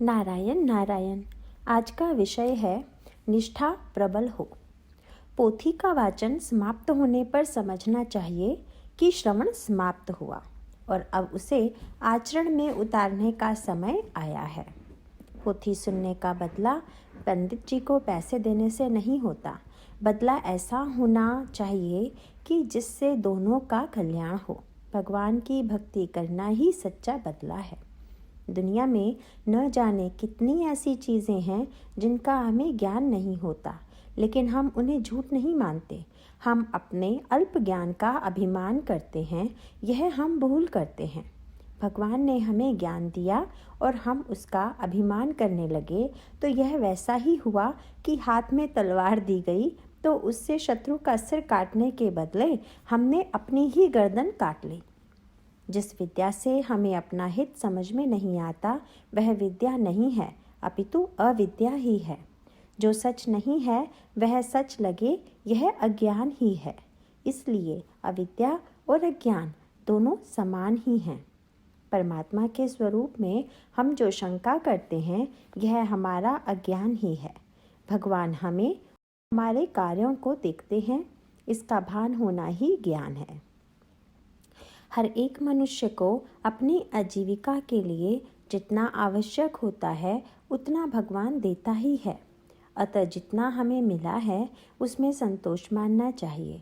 नारायण नारायण। आज का विषय है निष्ठा प्रबल हो। पोथी का वाचन समाप्त होने पर समझना चाहिए कि श्रवण समाप्त हुआ और अब उसे आचरण में उतारने का समय आया है। पोथी सुनने का बदला पंडित जी को पैसे देने से नहीं होता। बदला ऐसा होना चाहिए कि जिससे दोनों का कल्याण हो। भगवान की भक्ति करना ही सच्चा बदला है। दुनिया में न जाने कितनी ऐसी चीज़ें हैं जिनका हमें ज्ञान नहीं होता, लेकिन हम उन्हें झूठ नहीं मानते। हम अपने अल्प ज्ञान का अभिमान करते हैं, यह हम भूल करते हैं। भगवान ने हमें ज्ञान दिया और हम उसका अभिमान करने लगे तो यह वैसा ही हुआ कि हाथ में तलवार दी गई तो उससे शत्रु का सिर काटने के बदले हमने अपनी ही गर्दन काट ली। जिस विद्या से हमें अपना हित समझ में नहीं आता वह विद्या नहीं है, अपितु अविद्या ही है। जो सच नहीं है वह सच लगे, यह अज्ञान ही है। इसलिए अविद्या और अज्ञान दोनों समान ही हैं। परमात्मा के स्वरूप में हम जो शंका करते हैं यह हमारा अज्ञान ही है। भगवान हमें हमारे कार्यों को देखते हैं, इसका भान होना ही ज्ञान है। हर एक मनुष्य को अपनी आजीविका के लिए जितना आवश्यक होता है उतना भगवान देता ही है। अतः जितना हमें मिला है उसमें संतोष मानना चाहिए।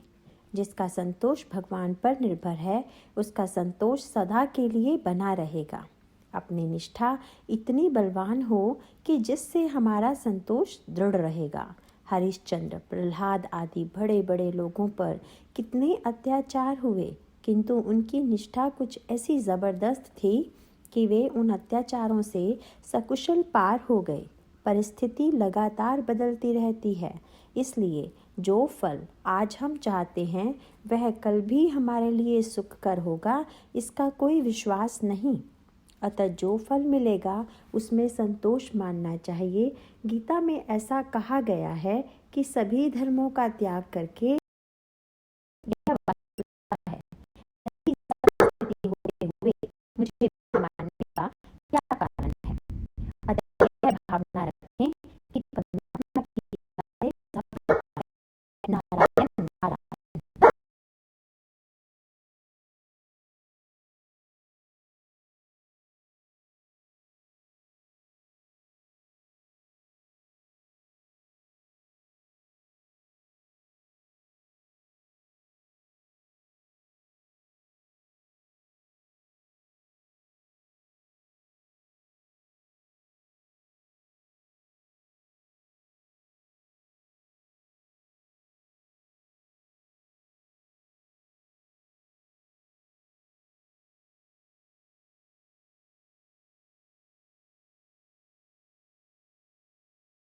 जिसका संतोष भगवान पर निर्भर है उसका संतोष सदा के लिए बना रहेगा। अपनी निष्ठा इतनी बलवान हो कि जिससे हमारा संतोष दृढ़ रहेगा। हरिश्चंद्र, प्रहलाद आदि बड़े बड़े लोगों पर कितने अत्याचार हुए, किंतु उनकी निष्ठा कुछ ऐसी ज़बरदस्त थी कि वे उन अत्याचारों से सकुशल पार हो गए। परिस्थिति लगातार बदलती रहती है, इसलिए जो फल आज हम चाहते हैं वह कल भी हमारे लिए सुखकर होगा, इसका कोई विश्वास नहीं। अतः जो फल मिलेगा उसमें संतोष मानना चाहिए। गीता में ऐसा कहा गया है कि सभी धर्मों का त्याग करके